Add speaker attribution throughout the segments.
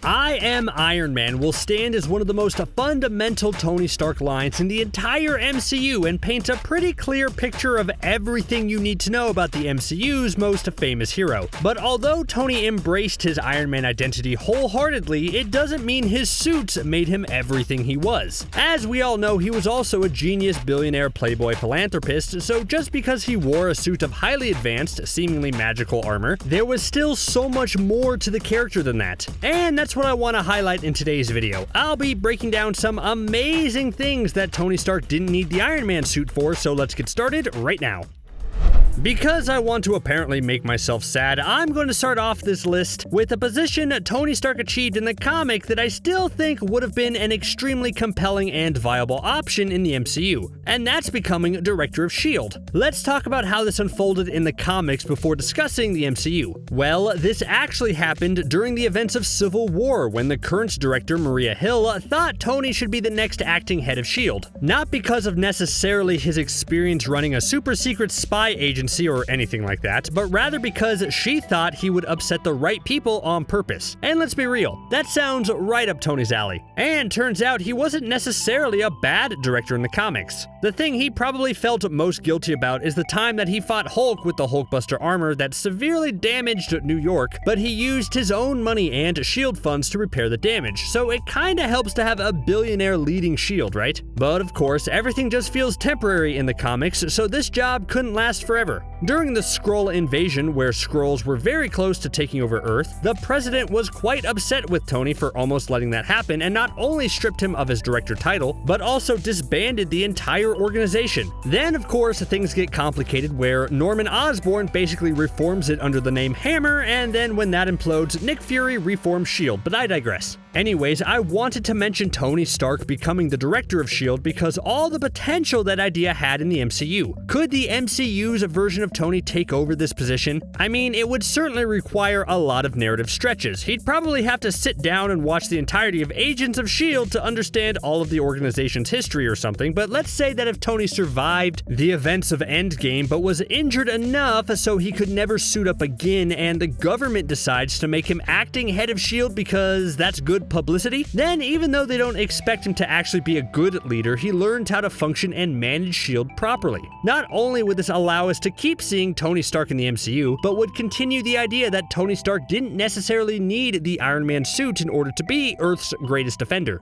Speaker 1: "I am Iron Man" will stand as one of the most fundamental Tony Stark lines in the entire MCU and paints a pretty clear picture of everything you need to know about the MCU's most famous hero. But although Tony embraced his Iron Man identity wholeheartedly, it doesn't mean his suits made him everything he was. As we all know, he was also a genius billionaire playboy philanthropist, so just because he wore a suit of highly advanced, seemingly magical armor, there was still so much more to the character than that. And that's what I want to highlight in today's video. I'll be breaking down some amazing things that Tony Stark didn't need the Iron Man suit for, so let's get started right now. Because I want to apparently make myself sad, I'm going to start off this list with a position Tony Stark achieved in the comic that I still think would have been an extremely compelling and viable option in the MCU, and that's becoming Director of S.H.I.E.L.D. Let's talk about how this unfolded in the comics before discussing the MCU. Well, this actually happened during the events of Civil War, when the current director, Maria Hill, thought Tony should be the next acting head of S.H.I.E.L.D. Not because of necessarily his experience running a super secret spy agency or anything like that, but rather because she thought he would upset the right people on purpose. And let's be real, that sounds right up Tony's alley. And turns out he wasn't necessarily a bad director in the comics. The thing he probably felt most guilty about is the time that he fought Hulk with the Hulkbuster armor that severely damaged New York, but he used his own money and S.H.I.E.L.D. funds to repair the damage, so it kinda helps to have a billionaire leading S.H.I.E.L.D., right? But of course, everything just feels temporary in the comics, so this job couldn't last forever. During the Skrull invasion, where Skrulls were very close to taking over Earth, the president was quite upset with Tony for almost letting that happen and not only stripped him of his director title, but also disbanded the entire organization. Then, of course, things get complicated where Norman Osborn basically reforms it under the name Hammer, and then when that implodes, Nick Fury reforms S.H.I.E.L.D., but I digress. Anyways, I wanted to mention Tony Stark becoming the director of S.H.I.E.L.D. because all the potential that idea had in the MCU. Could the MCU's version of Tony take over this position? I mean, it would certainly require a lot of narrative stretches. He'd probably have to sit down and watch the entirety of Agents of S.H.I.E.L.D. to understand all of the organization's history or something, but let's say that if Tony survived the events of Endgame but was injured enough so he could never suit up again and the government decides to make him acting head of S.H.I.E.L.D. because that's good publicity, then even though they don't expect him to actually be a good leader, he learned how to function and manage S.H.I.E.L.D. properly. Not only would this allow us to keep seeing Tony Stark in the MCU, but would continue the idea that Tony Stark didn't necessarily need the Iron Man suit in order to be Earth's greatest defender.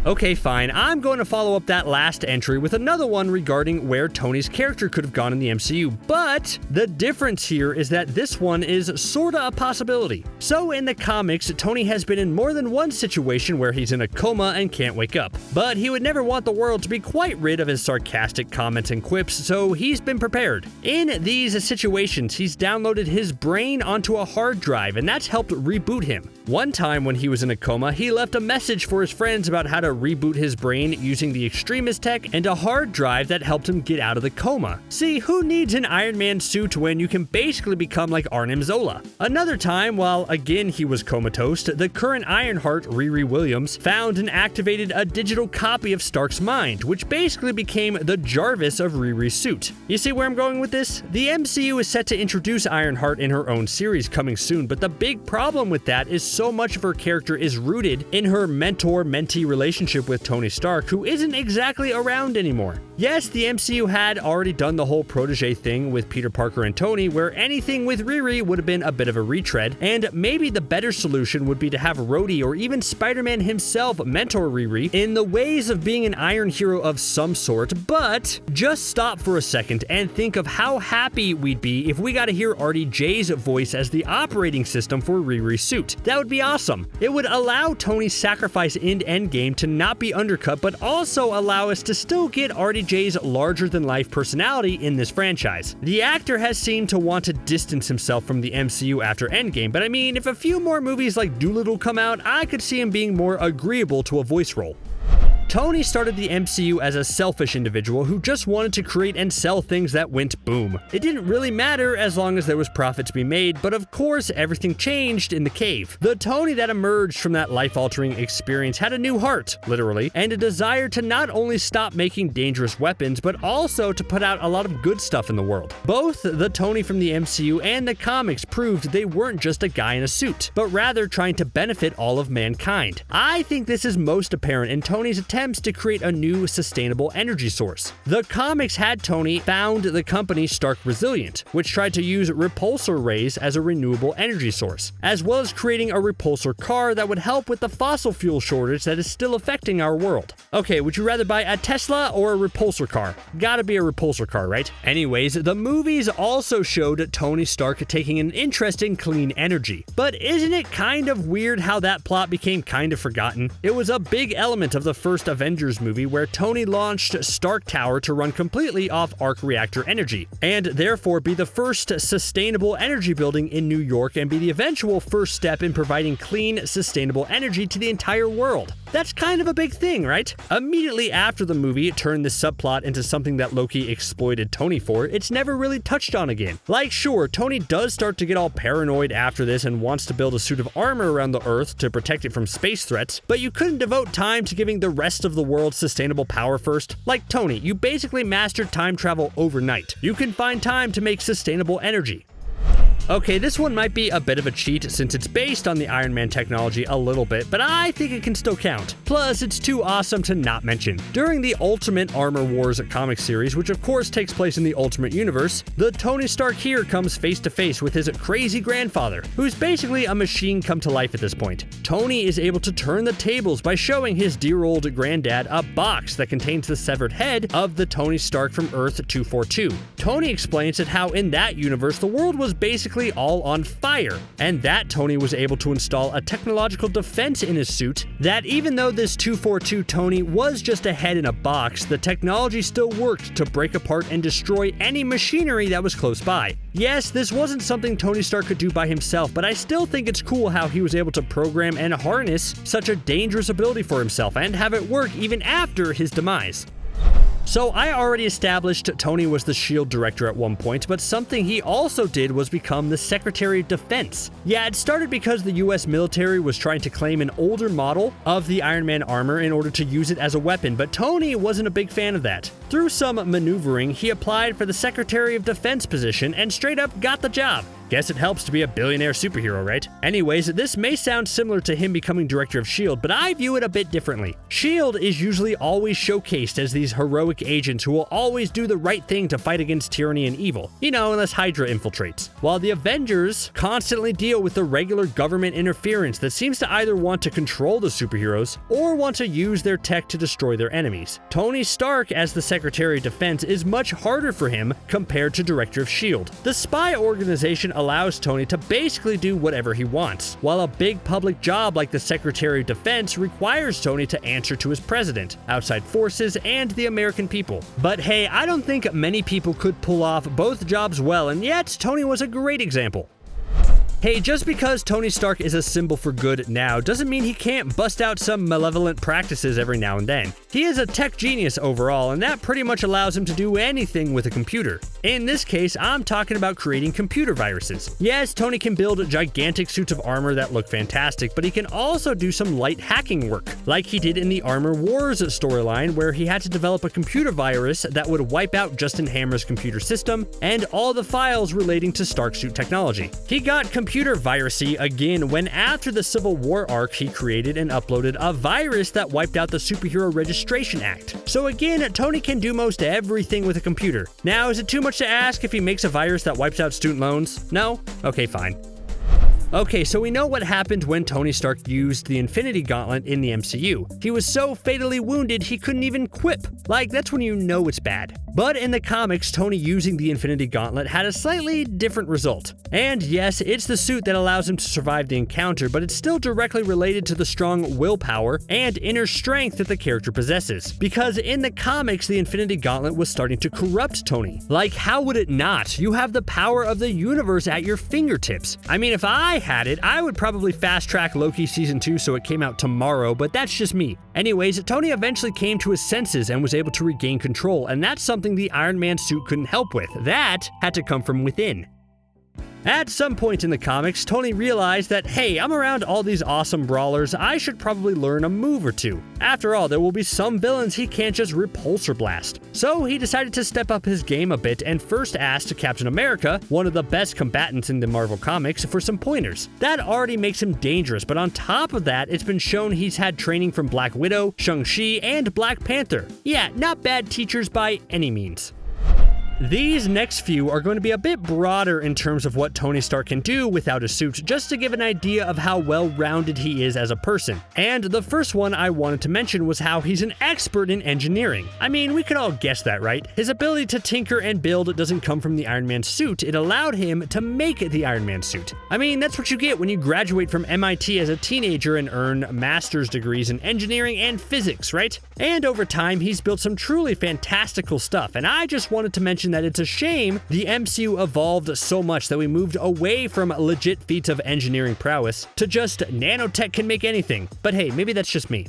Speaker 1: Okay, fine, I'm going to follow up that last entry with another one regarding where Tony's character could have gone in the MCU, but the difference here is that this one is sorta a possibility. So in the comics, Tony has been in more than one situation where he's in a coma and can't wake up, but he would never want the world to be quite rid of his sarcastic comments and quips, so he's been prepared. In these situations, he's downloaded his brain onto a hard drive, and that's helped reboot him. One time when he was in a coma, he left a message for his friends about how to reboot his brain using the extremist tech and a hard drive that helped him get out of the coma. See, who needs an Iron Man suit when you can basically become like Arnim Zola? Another time, while again he was comatose, the current Ironheart, Riri Williams, found and activated a digital copy of Stark's mind, which basically became the Jarvis of Riri's suit. You see where I'm going with this? The MCU is set to introduce Ironheart in her own series coming soon, but the big problem with that is so much of her character is rooted in her mentor-mentee relationship with Tony Stark, who isn't exactly around anymore. Yes, the MCU had already done the whole protege thing with Peter Parker and Tony, where anything with Riri would have been a bit of a retread, and maybe the better solution would be to have Rhodey or even Spider-Man himself mentor Riri in the ways of being an iron hero of some sort, but just stop for a second and think of how happy we'd be if we got to hear RDJ's voice as the operating system for Riri's suit. That would be awesome. It would allow Tony's sacrifice in Endgame to not be undercut, but also allow us to still get RDJ's larger-than-life personality in this franchise. The actor has seemed to want to distance himself from the MCU after Endgame, but I mean, if a few more movies like Dolittle come out, I could see him being more agreeable to a voice role. Tony started the MCU as a selfish individual who just wanted to create and sell things that went boom. It didn't really matter as long as there was profit to be made, but of course everything changed in the cave. The Tony that emerged from that life-altering experience had a new heart, literally, and a desire to not only stop making dangerous weapons, but also to put out a lot of good stuff in the world. Both the Tony from the MCU and the comics proved they weren't just a guy in a suit, but rather trying to benefit all of mankind. I think this is most apparent in Tony's attempts to create a new sustainable energy source. The comics had Tony found the company Stark Resilient, which tried to use repulsor rays as a renewable energy source, as well as creating a repulsor car that would help with the fossil fuel shortage that is still affecting our world. Okay, would you rather buy a Tesla or a repulsor car? Gotta be a repulsor car, right? Anyways, the movies also showed Tony Stark taking an interest in clean energy. But isn't it kind of weird how that plot became kind of forgotten? It was a big element of the first Avengers movie where Tony launched Stark Tower to run completely off arc reactor energy, and therefore be the first sustainable energy building in New York and be the eventual first step in providing clean, sustainable energy to the entire world. That's kind of a big thing, right? Immediately after the movie turned this subplot into something that Loki exploited Tony for, it's never really touched on again. Like, sure, Tony does start to get all paranoid after this and wants to build a suit of armor around the Earth to protect it from space threats, but you couldn't devote time to giving the rest of the world sustainable power first? Like Tony, you basically mastered time travel overnight. You can find time to make sustainable energy. Okay, this one might be a bit of a cheat since it's based on the Iron Man technology a little bit, but I think it can still count. Plus, it's too awesome to not mention. During the Ultimate Armor Wars comic series, which of course takes place in the Ultimate Universe, the Tony Stark here comes face to face with his crazy grandfather, who's basically a machine come to life at this point. Tony is able to turn the tables by showing his dear old granddad a box that contains the severed head of the Tony Stark from Earth 242. Tony explains that how in that universe the world was basically all on fire, and that Tony was able to install a technological defense in his suit that even though this 242 Tony was just a head in a box, the technology still worked to break apart and destroy any machinery that was close by. Yes, this wasn't something Tony Stark could do by himself, but I still think it's cool how he was able to program and harness such a dangerous ability for himself and have it work even after his demise. So I already established Tony was the S.H.I.E.L.D. director at one point, but something he also did was become the Secretary of Defense. Yeah, it started because the US military was trying to claim an older model of the Iron Man armor in order to use it as a weapon, but Tony wasn't a big fan of that. Through some maneuvering, he applied for the Secretary of Defense position and straight up got the job. Guess it helps to be a billionaire superhero, right? Anyways, this may sound similar to him becoming director of S.H.I.E.L.D., but I view it a bit differently. S.H.I.E.L.D. is usually always showcased as these heroic agents who will always do the right thing to fight against tyranny and evil, unless Hydra infiltrates. While the Avengers constantly deal with the regular government interference that seems to either want to control the superheroes or want to use their tech to destroy their enemies. Tony Stark as the Secretary of Defense is much harder for him compared to director of S.H.I.E.L.D. The spy organization allows Tony to basically do whatever he wants, while a big public job like the Secretary of Defense requires Tony to answer to his president, outside forces, and the American people. But hey, I don't think many people could pull off both jobs well, and yet Tony was a great example. Hey, just because Tony Stark is a symbol for good now doesn't mean he can't bust out some malevolent practices every now and then. He is a tech genius overall, and that pretty much allows him to do anything with a computer. In this case, I'm talking about creating computer viruses. Yes, Tony can build gigantic suits of armor that look fantastic, but he can also do some light hacking work, like he did in the Armor Wars storyline, where he had to develop a computer virus that would wipe out Justin Hammer's computer system and all the files relating to Stark suit technology. He got computer virusy again when after the Civil War arc he created and uploaded a virus that wiped out the Superhero Registration Act. So again, Tony can do most everything with a computer. Now, is it too much to ask if he makes a virus that wipes out student loans? No? Okay, fine. Okay, so we know what happened when Tony Stark used the Infinity Gauntlet in the MCU. He was so fatally wounded he couldn't even quip. Like, that's when you know it's bad. But in the comics, Tony using the Infinity Gauntlet had a slightly different result. And yes, it's the suit that allows him to survive the encounter, but it's still directly related to the strong willpower and inner strength that the character possesses. Because in the comics, the Infinity Gauntlet was starting to corrupt Tony. Like, how would it not? You have the power of the universe at your fingertips. I mean, if I had it, I would probably fast-track Loki Season 2 so it came out tomorrow, but that's just me. Anyways, Tony eventually came to his senses and was able to regain control, and that's something the Iron Man suit couldn't help with. That had to come from within. At some point in the comics, Tony realized that, hey, I'm around all these awesome brawlers, I should probably learn a move or two. After all, there will be some villains he can't just repulsor blast. So he decided to step up his game a bit and first asked Captain America, one of the best combatants in the Marvel comics, for some pointers. That already makes him dangerous, but on top of that, it's been shown he's had training from Black Widow, Shang-Chi, and Black Panther. Yeah, not bad teachers by any means. These next few are going to be a bit broader in terms of what Tony Stark can do without a suit, just to give an idea of how well-rounded he is as a person. And the first one I wanted to mention was how he's an expert in engineering. I mean, we could all guess that, right? His ability to tinker and build doesn't come from the Iron Man suit, it allowed him to make the Iron Man suit. I mean, that's what you get when you graduate from MIT as a teenager and earn master's degrees in engineering and physics, right? And over time, he's built some truly fantastical stuff, and I just wanted to mention that it's a shame the MCU evolved so much that we moved away from legit feats of engineering prowess to just nanotech can make anything. But hey, maybe that's just me.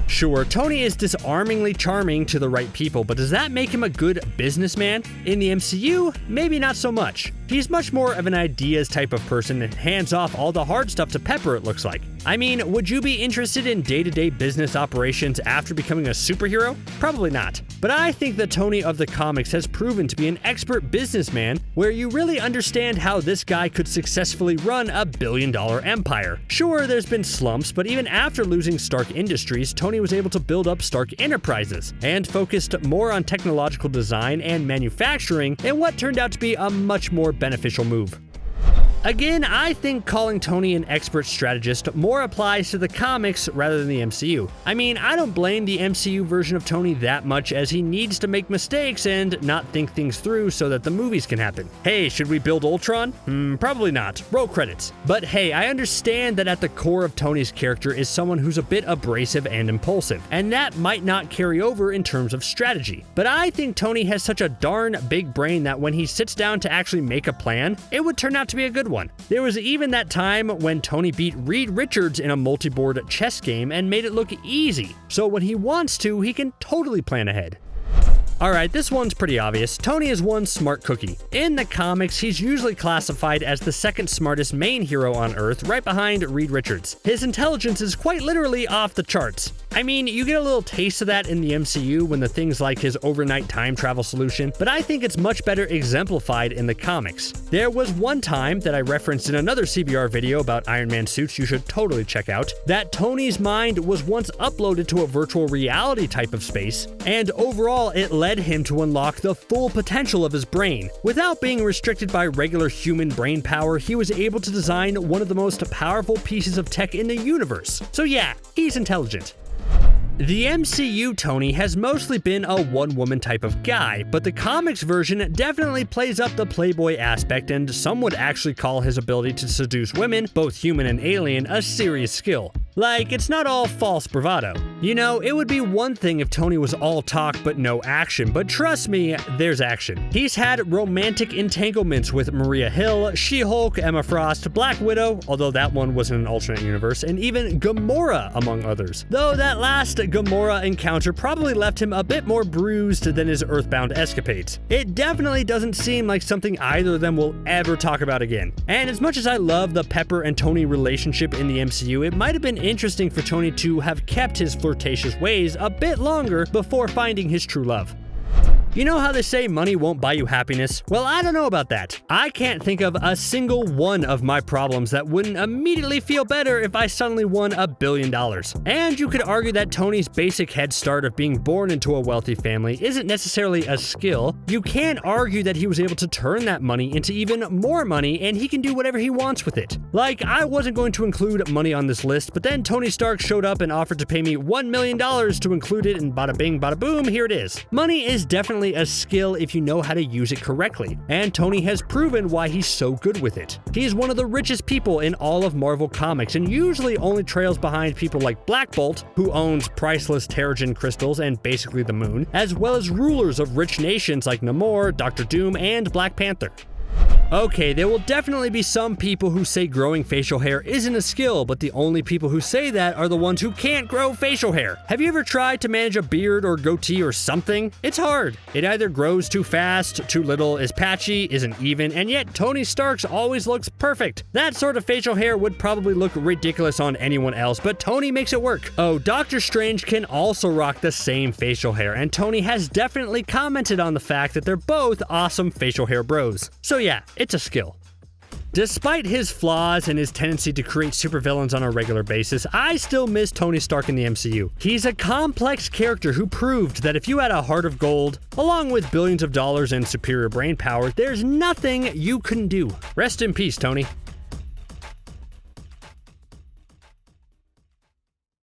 Speaker 1: Sure, Tony is disarmingly charming to the right people, but does that make him a good businessman? In the MCU, maybe not so much. He's much more of an ideas type of person and hands off all the hard stuff to Pepper, it looks like. I mean, would you be interested in day-to-day business operations after becoming a superhero? Probably not. But I think the Tony of the comics has proven to be an expert businessman where you really understand how this guy could successfully run a billion-dollar empire. Sure, there's been slumps, but even after losing Stark Industries, Tony was able to build up Stark Enterprises and focused more on technological design and manufacturing in what turned out to be a much more beneficial move. Again, I think calling Tony an expert strategist more applies to the comics rather than the MCU. I mean, I don't blame the MCU version of Tony that much as he needs to make mistakes and not think things through so that the movies can happen. Hey, should we build Ultron? Probably not. Roll credits. But hey, I understand that at the core of Tony's character is someone who's a bit abrasive and impulsive, and that might not carry over in terms of strategy. But I think Tony has such a darn big brain that when he sits down to actually make a plan, it would turn out to be a good one. There was even that time when Tony beat Reed Richards in a multi-board chess game and made it look easy. So when he wants to, he can totally plan ahead. Alright, this one's pretty obvious. Tony is one smart cookie. In the comics, he's usually classified as the second smartest main hero on Earth, right behind Reed Richards. His intelligence is quite literally off the charts. I mean, you get a little taste of that in the MCU when the things like his overnight time travel solution, but I think it's much better exemplified in the comics. There was one time that I referenced in another CBR video about Iron Man suits you should totally check out, that Tony's mind was once uploaded to a virtual reality type of space, and overall it led him to unlock the full potential of his brain. Without being restricted by regular human brain power, he was able to design one of the most powerful pieces of tech in the universe. So yeah, he's intelligent. The MCU Tony has mostly been a one-woman type of guy, but the comics version definitely plays up the playboy aspect, and some would actually call his ability to seduce women, both human and alien, a serious skill. Like, it's not all false bravado. You know, it would be one thing if Tony was all talk but no action, but trust me, there's action. He's had romantic entanglements with Maria Hill, She-Hulk, Emma Frost, Black Widow, although that one was in an alternate universe, and even Gamora, among others. Though that last Gamora encounter probably left him a bit more bruised than his Earthbound escapades. It definitely doesn't seem like something either of them will ever talk about again. And as much as I love the Pepper and Tony relationship in the MCU, it might have been interesting for Tony to have kept his flirtatious ways a bit longer before finding his true love. You know how they say money won't buy you happiness? Well, I don't know about that. I can't think of a single one of my problems that wouldn't immediately feel better if I suddenly won $1 billion. And you could argue that Tony's basic head start of being born into a wealthy family isn't necessarily a skill. You can argue that he was able to turn that money into even more money, and he can do whatever he wants with it. Like, I wasn't going to include money on this list, but then Tony Stark showed up and offered to pay me $1 million to include it, and bada bing, bada boom, here it is. Money is definitely definitely a skill if you know how to use it correctly, and Tony has proven why he's so good with it. He's one of the richest people in all of Marvel Comics, and usually only trails behind people like Black Bolt, who owns priceless Terrigen crystals and basically the moon, as well as rulers of rich nations like Namor, Doctor Doom, and Black Panther. Okay, there will definitely be some people who say growing facial hair isn't a skill, but the only people who say that are the ones who can't grow facial hair. Have you ever tried to manage a beard or goatee or something? It's hard. It either grows too fast, too little, is patchy, isn't even, and yet Tony Stark's always looks perfect. That sort of facial hair would probably look ridiculous on anyone else, but Tony makes it work. Oh, Doctor Strange can also rock the same facial hair, and Tony has definitely commented on the fact that they're both awesome facial hair bros. So yeah, it's a skill. Despite his flaws and his tendency to create supervillains on a regular basis, I still miss Tony Stark in the MCU. He's a complex character who proved that if you had a heart of gold, along with billions of dollars and superior brain power, there's nothing you couldn't do. Rest in peace, Tony.